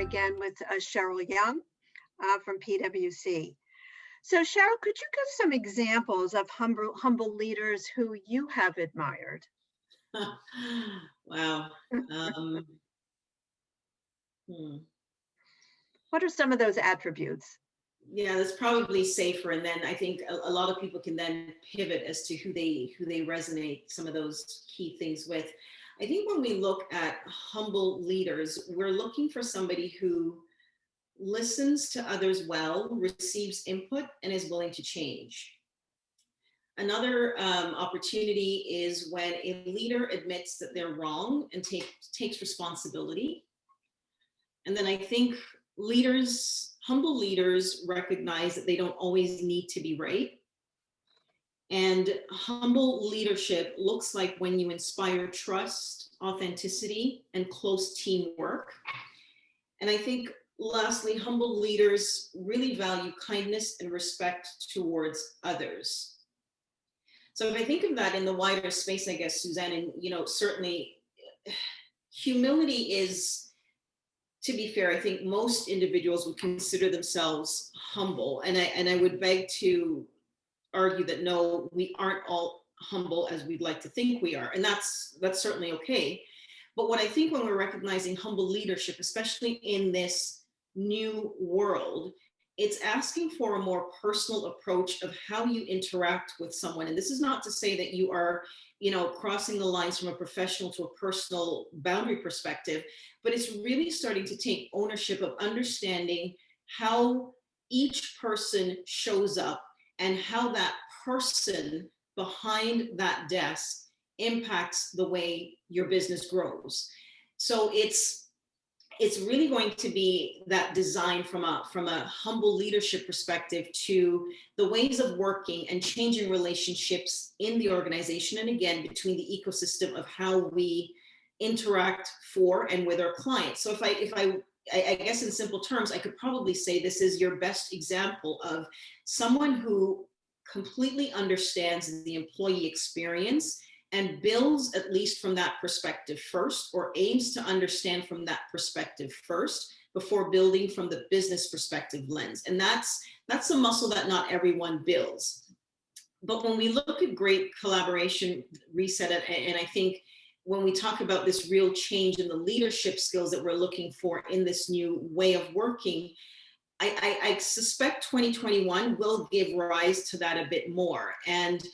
again with Sheryll Young from PWC. So Sheryll, could you give some examples of humble leaders who you have admired? Wow. What are some of those attributes? Yeah, that's probably safer. And then I think a lot of people can then pivot as to who they resonate some of those key things with. I think when we look at humble leaders, we're looking for somebody who listens to others well, receives input, and is willing to change. Another opportunity is when a leader admits that they're wrong and takes responsibility. And then I think humble leaders recognize that they don't always need to be right. And humble leadership looks like when you inspire trust, authenticity, and close teamwork. And I think lastly, humble leaders really value kindness and respect towards others. So if I think of that in the wider space, I guess, Suzanne, and certainly humility is, to be fair, I think most individuals would consider themselves humble. And I would beg to argue that no, we aren't all humble as we'd like to think we are. And that's certainly okay. But what I think when we're recognizing humble leadership, especially in this new world, it's asking for a more personal approach of how you interact with someone. And this is not to say that you are, crossing the lines from a professional to a personal boundary perspective, but it's really starting to take ownership of understanding how each person shows up and how that person behind that desk impacts the way your business grows. So it's really going to be that design from a humble leadership perspective to the ways of working and changing relationships in the organization, and again between the ecosystem of how we interact for and with our clients. So if I guess in simple terms, I could probably say this is your best example of someone who completely understands the employee experience and builds at least from that perspective first, or aims to understand from that perspective first before building from the business perspective lens. And that's a muscle that not everyone builds. But when we look at great collaboration, reset, and I think when we talk about this real change in the leadership skills that we're looking for in this new way of working, I suspect 2021 will give rise to that a bit more. And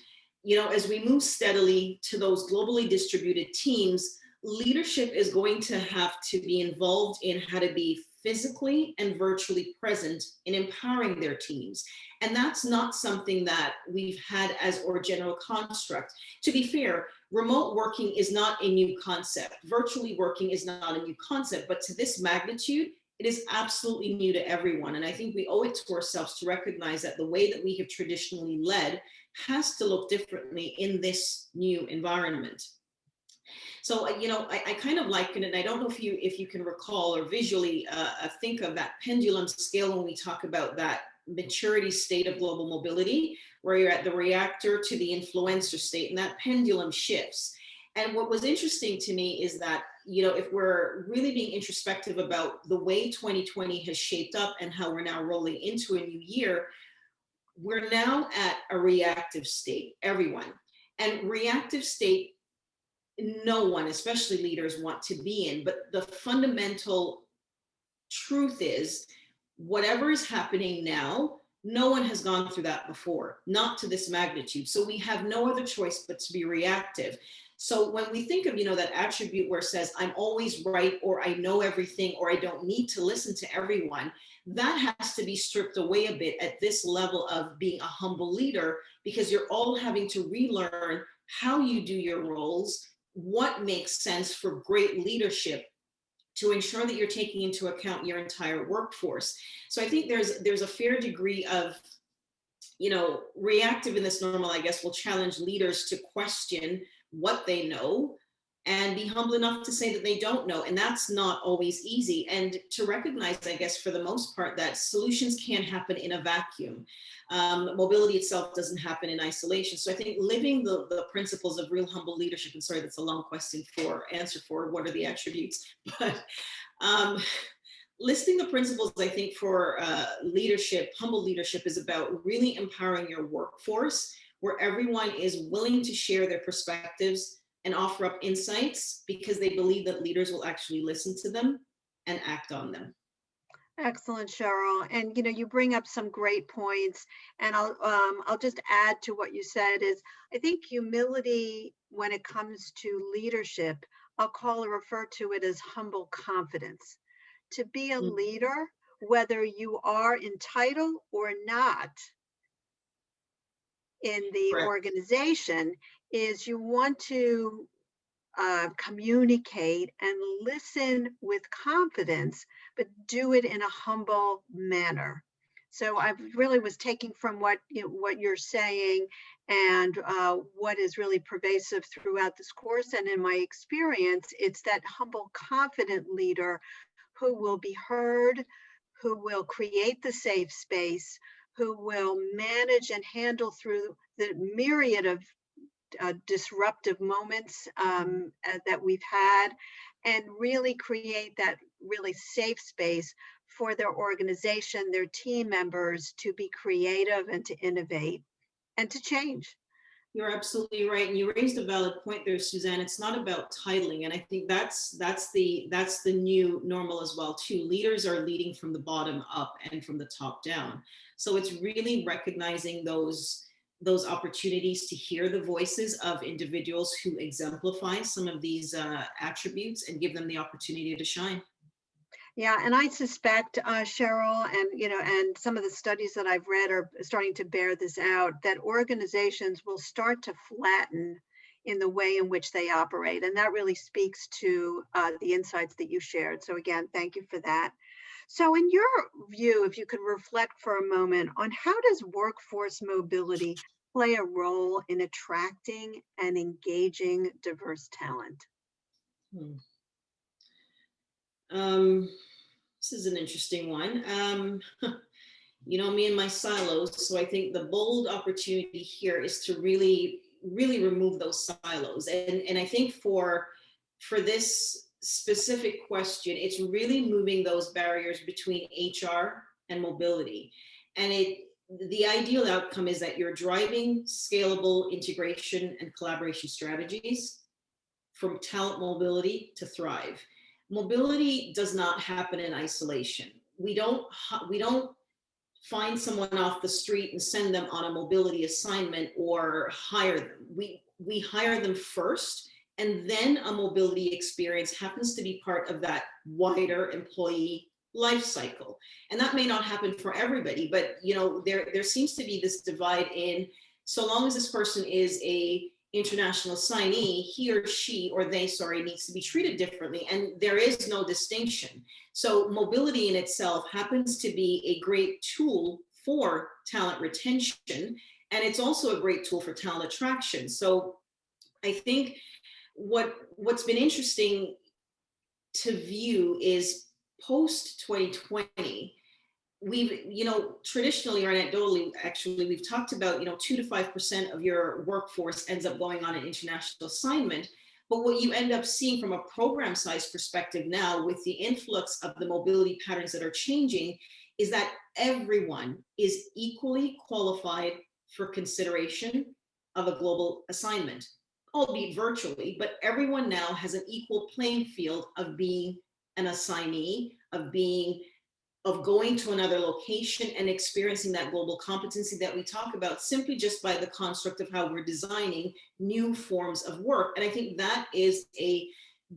as we move steadily to those globally distributed teams, leadership is going to have to be involved in how to be physically and virtually present in empowering their teams. And that's not something that we've had as our general construct. To be fair, remote working is not a new concept. Virtually working is not a new concept, but to this magnitude, it is absolutely new to everyone. And I think we owe it to ourselves to recognize that the way that we have traditionally led has to look differently in this new environment. So, I kind of liken it, and I don't know if you can recall or visually think of that pendulum scale when we talk about that maturity state of global mobility, where you're at the reactor to the influencer state, and that pendulum shifts. And what was interesting to me is that, if we're really being introspective about the way 2020 has shaped up and how we're now rolling into a new year, we're now at a reactive state, everyone. And reactive state, no one, especially leaders, want to be in. But the fundamental truth is, whatever is happening now, no one has gone through that before, not to this magnitude. So we have no other choice but to be reactive. So when we think of, that attribute where it says, I'm always right, or I know everything, or I don't need to listen to everyone, that has to be stripped away a bit at this level of being a humble leader, because you're all having to relearn how you do your roles, what makes sense for great leadership to ensure that you're taking into account your entire workforce. So I think there's a fair degree of, reactive in this normal, I guess, will challenge leaders to question what they know and be humble enough to say that they don't know. And that's not always easy. And to recognize, I guess, for the most part, that solutions can't happen in a vacuum. Mobility itself doesn't happen in isolation. So I think living the principles of real humble leadership, and sorry, that's a long question for answer for what are the attributes, but listing the principles, I think, for leadership, humble leadership, is about really empowering your workforce, where everyone is willing to share their perspectives and offer up insights because they believe that leaders will actually listen to them and act on them. Excellent, Cheryl. And you bring up some great points. And I'll just add to what you said is I think humility when it comes to leadership, I'll call or refer to it as humble confidence. To be a Mm. leader, whether you are entitled or not in the Correct. organization, is you want to communicate and listen with confidence, but do it in a humble manner. So I really was taking from what you're saying and what is really pervasive throughout this course. And in my experience, it's that humble, confident leader who will be heard, who will create the safe space, who will manage and handle through the myriad of disruptive moments that we've had, and really create that really safe space for their organization, their team members to be creative and to innovate and to change. You're absolutely right, and you raised a valid point there, Suzanne. It's not about titling, and I think that's the new normal as well too. Leaders are leading from the bottom up and from the top down. So it's really recognizing those opportunities to hear the voices of individuals who exemplify some of these attributes and give them the opportunity to shine. Yeah, and I suspect, Cheryl, and some of the studies that I've read are starting to bear this out, that organizations will start to flatten in the way in which they operate. And that really speaks to the insights that you shared. So again, thank you for that. So in your view, if you could reflect for a moment on how does workforce mobility play a role in attracting and engaging diverse talent? Hmm. This is an interesting one. Me and my silos. So I think the bold opportunity here is to really, really remove those silos. And I think for this specific question, it's really moving those barriers between HR and mobility. And the ideal outcome is that you're driving scalable integration and collaboration strategies from talent mobility to thrive. Mobility does not happen in isolation. We don't find someone off the street and send them on a mobility assignment or hire them. We hire them first, and then a mobility experience happens to be part of that wider employee life cycle. And that may not happen for everybody, but there seems to be this divide in, so long as this person is a international assignee, he or she or they, needs to be treated differently. And there is no distinction. So mobility in itself happens to be a great tool for talent retention. And it's also a great tool for talent attraction. So I think what's been interesting to view is post 2020, we've, traditionally or anecdotally, actually, we've talked about, 2 to 5% of your workforce ends up going on an international assignment. But what you end up seeing from a program size perspective now, with the influx of the mobility patterns that are changing, is that everyone is equally qualified for consideration of a global assignment, albeit virtually, but everyone now has an equal playing field of being an assignee, of going to another location and experiencing that global competency that we talk about, simply just by the construct of how we're designing new forms of work. And I think that is a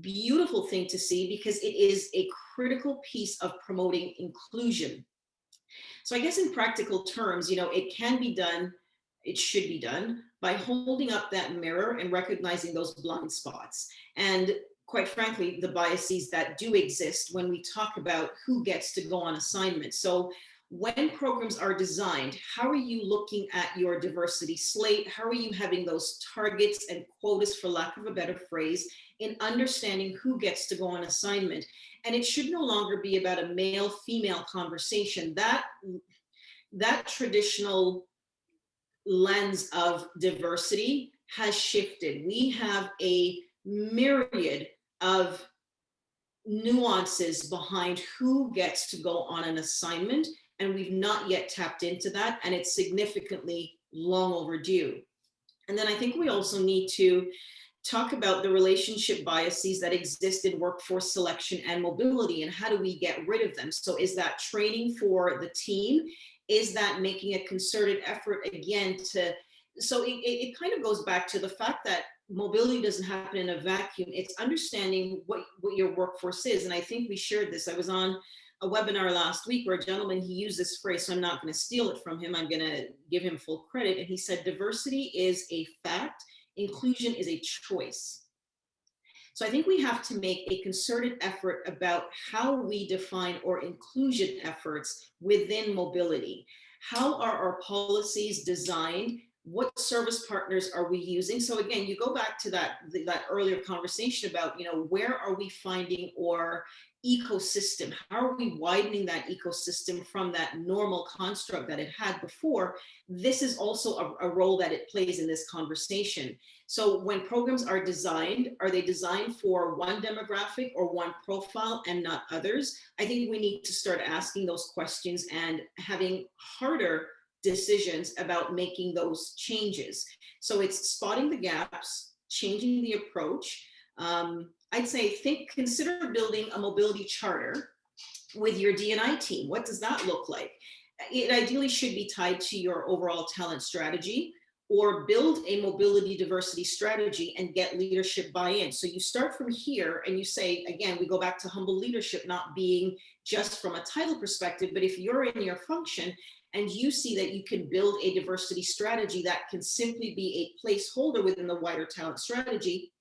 beautiful thing to see, because it is a critical piece of promoting inclusion. So I guess in practical terms, it can be done, it should be done by holding up that mirror and recognizing those blind spots. And quite frankly, the biases that do exist when we talk about who gets to go on assignment. So when programs are designed, how are you looking at your diversity slate? How are you having those targets and quotas, for lack of a better phrase, in understanding who gets to go on assignment? And it should no longer be about a male-female conversation. That traditional lens of diversity has shifted. We have a myriad of nuances behind who gets to go on an assignment, and we've not yet tapped into that, and it's significantly long overdue. And then I think we also need to talk about the relationship biases that exist in workforce selection and mobility, and how do we get rid of them? So is that training for the team? Is that making a concerted effort again to, so it kind of goes back to the fact that mobility doesn't happen in a vacuum. It's understanding what your workforce is. And I think we shared this. I was on a webinar last week where a gentleman, he used this phrase, so I'm not going to steal it from him. I'm going to give him full credit. And he said, diversity is a fact. Inclusion is a choice. So I think we have to make a concerted effort about how we define our inclusion efforts within mobility. How are our policies designed? What service partners are we using? So again, you go back to that earlier conversation about, where are we finding our ecosystem? How are we widening that ecosystem from that normal construct that it had before? This is also a role that it plays in this conversation. So when programs are they designed for one demographic or one profile and not others? I think we need to start asking those questions and having harder decisions about making those changes. So it's spotting the gaps, changing the approach. I'd say consider building a mobility charter with your D&I team. What does that look like? It ideally should be tied to your overall talent strategy, or build a mobility diversity strategy and get leadership buy-in. So you start from here and you say, again, we go back to humble leadership not being just from a title perspective, but if you're in your function and you see that you can build a diversity strategy that can simply be a placeholder within the wider talent strategy,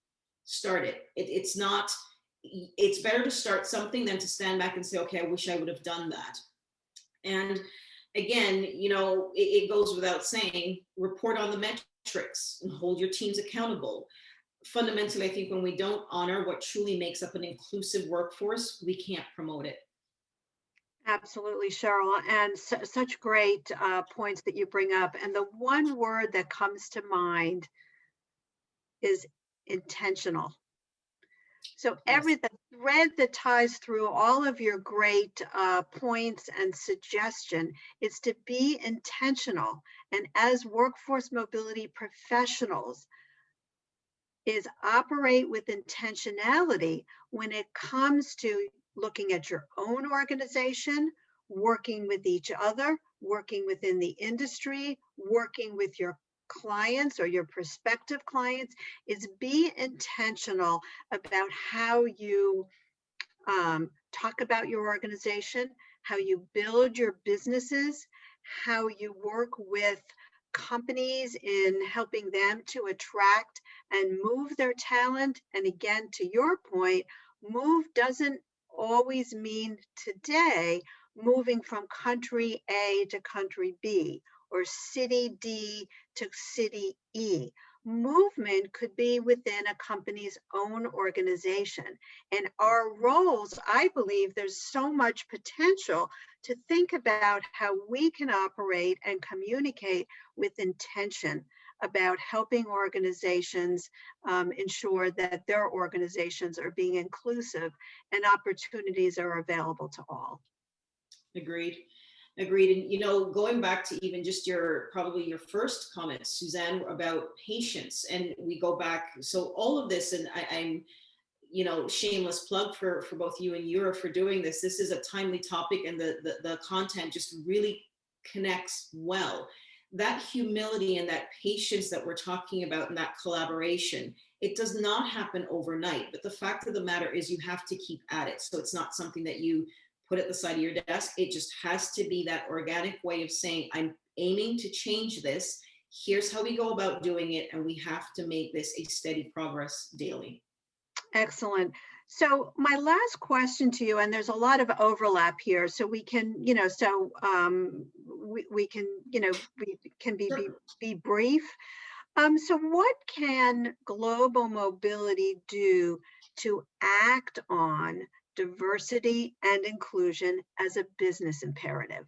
start it. It's better to start something than to stand back and say, okay, I wish I would have done that. And again, it goes without saying, report on the metrics and hold your teams accountable. Fundamentally, I think when we don't honor what truly makes up an inclusive workforce, we can't promote it. Absolutely, Sheryl, and such great points that you bring up. And the one word that comes to mind is intentional. So the thread that ties through all of your great points and suggestion is to be intentional. And as workforce mobility professionals, is operate with intentionality when it comes to looking at your own organization, working with each other, working within the industry, working with your clients or your prospective clients. Is be intentional about how you talk about your organization, how you build your businesses, how you work with companies in helping them to attract and move their talent. And again, to your point, move doesn't always mean today moving from country A to country B or city D to city E. Movement could be within a company's own organization. And our roles, I believe there's so much potential to think about how we can operate and communicate with intention about helping organizations ensure that their organizations are being inclusive and opportunities are available to all. Agreed. And going back to even just probably your first comment, Suzanne, about patience, and we go back, so all of this, and I'm shameless plug for both you and Yura for doing this. This is a timely topic, and the content just really connects well. That humility and that patience that we're talking about, and that collaboration, it does not happen overnight. But the fact of the matter is you have to keep at it. So it's not something that you put at the side of your desk. It just has to be that organic way of saying, I'm aiming to change this. Here's how we go about doing it. And we have to make this a steady progress daily. Excellent. So my last question to you, and there's a lot of overlap here, so we can, we can be brief. So what can global mobility do to act on diversity and inclusion as a business imperative?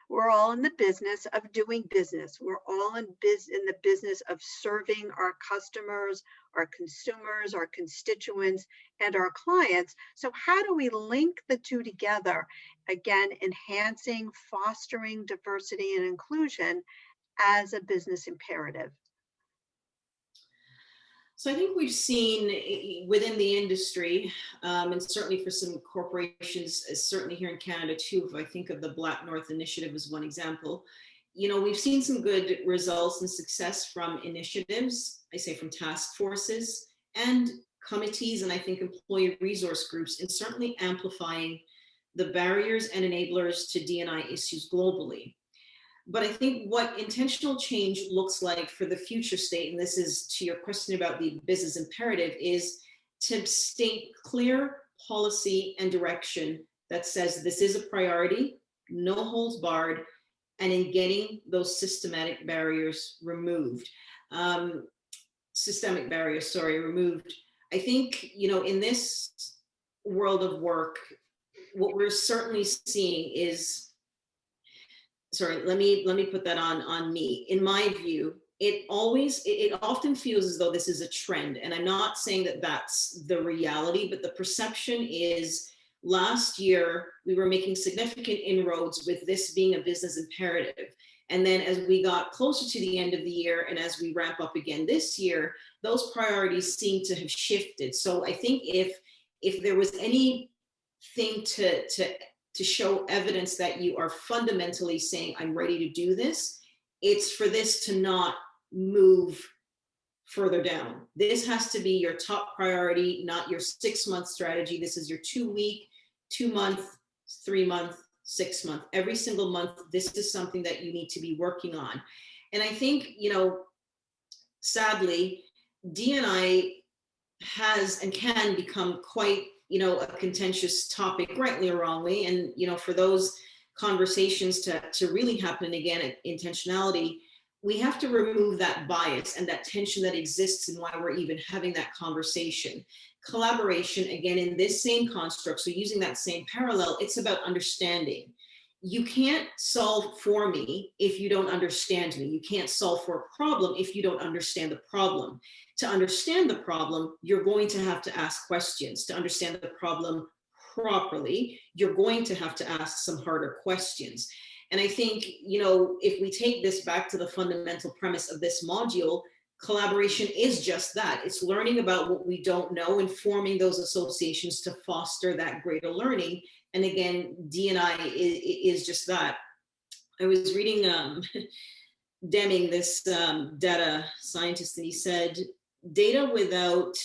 We're all in the business of doing business. We're all in the business of serving our customers, our consumers, our constituents, and our clients. So how do we link the two together? Again, enhancing, fostering diversity and inclusion as a business imperative. So I think we've seen within the industry, and certainly for some corporations, certainly here in Canada too, if I think of the Black North Initiative as one example, we've seen some good results and success from initiatives, I say from task forces and committees, and I think employee resource groups, and certainly amplifying the barriers and enablers to D&I issues globally. But I think what intentional change looks like for the future state, and this is to your question about the business imperative, is to state clear policy and direction that says this is a priority, no holds barred, and in getting those systemic barriers removed. Removed. I think, in this world of work, what we're certainly seeing is, let me put that on me. In my view, it often feels as though this is a trend. And I'm not saying that that's the reality, but the perception is last year we were making significant inroads with this being a business imperative. And then as we got closer to the end of the year and as we ramp up again this year, those priorities seem to have shifted. So I think if there was anything to show evidence that you are fundamentally saying, I'm ready to do this, it's for this to not move further down. This has to be your top priority, not your 6-month strategy. This is your 2-week, 2-month, 3-month, 6-month. Every single month, this is something that you need to be working on. And I think, sadly, D&I has and can become quite a contentious topic, rightly or wrongly. And, for those conversations to really happen again, intentionality, we have to remove that bias and that tension that exists and why we're even having that conversation. Collaboration, again, in this same construct, so using that same parallel, it's about understanding. You can't solve for me if you don't understand me. You can't solve for a problem if you don't understand the problem. To understand the problem, you're going to have to ask questions. To understand the problem properly, you're going to have to ask some harder questions. And I think, if we take this back to the fundamental premise of this module, collaboration is just that. It's learning about what we don't know and forming those associations to foster that greater learning. And again, D&I is just that. I was reading Deming, this data scientist, and he said, without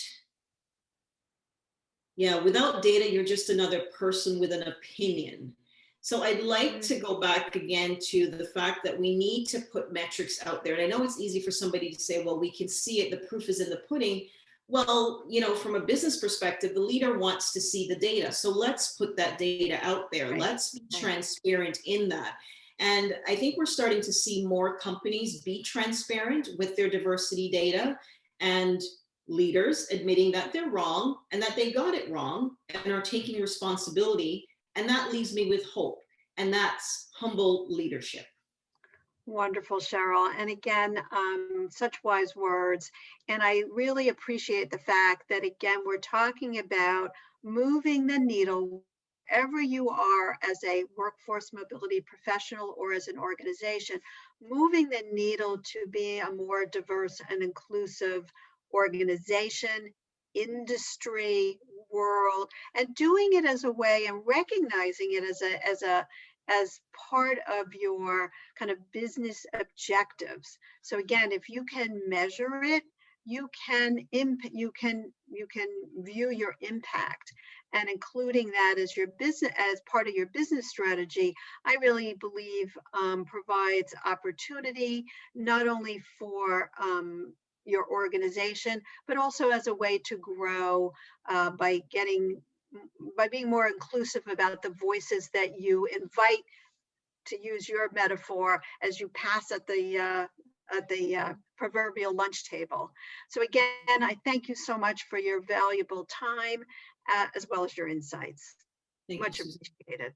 data, you're just another person with an opinion. So I'd like to go back again to the fact that we need to put metrics out there. And I know it's easy for somebody to say, well, we can see it, the proof is in the pudding. Well, from a business perspective, the leader wants to see the data. So let's put that data out there. Right. Let's be transparent in that. And I think we're starting to see more companies be transparent with their diversity data, and leaders admitting that they're wrong and that they got it wrong and are taking responsibility. And that leaves me with hope. And that's humble leadership. Wonderful, Sheryll. And again, such wise words. And I really appreciate the fact that, again, we're talking about moving the needle wherever you are as a workforce mobility professional or as an organization, moving the needle to be a more diverse and inclusive organization, industry, world, and doing it as a way and recognizing it as part of your kind of business objectives. So again, if you can measure it, you can view your impact, and including that as your business, as part of your business strategy, I really believe provides opportunity not only for your organization, but also as a way to grow by being more inclusive about the voices that you invite, to use your metaphor, as you pass at the proverbial lunch table. So again, I thank you so much for your valuable time as well as your insights. Much appreciated.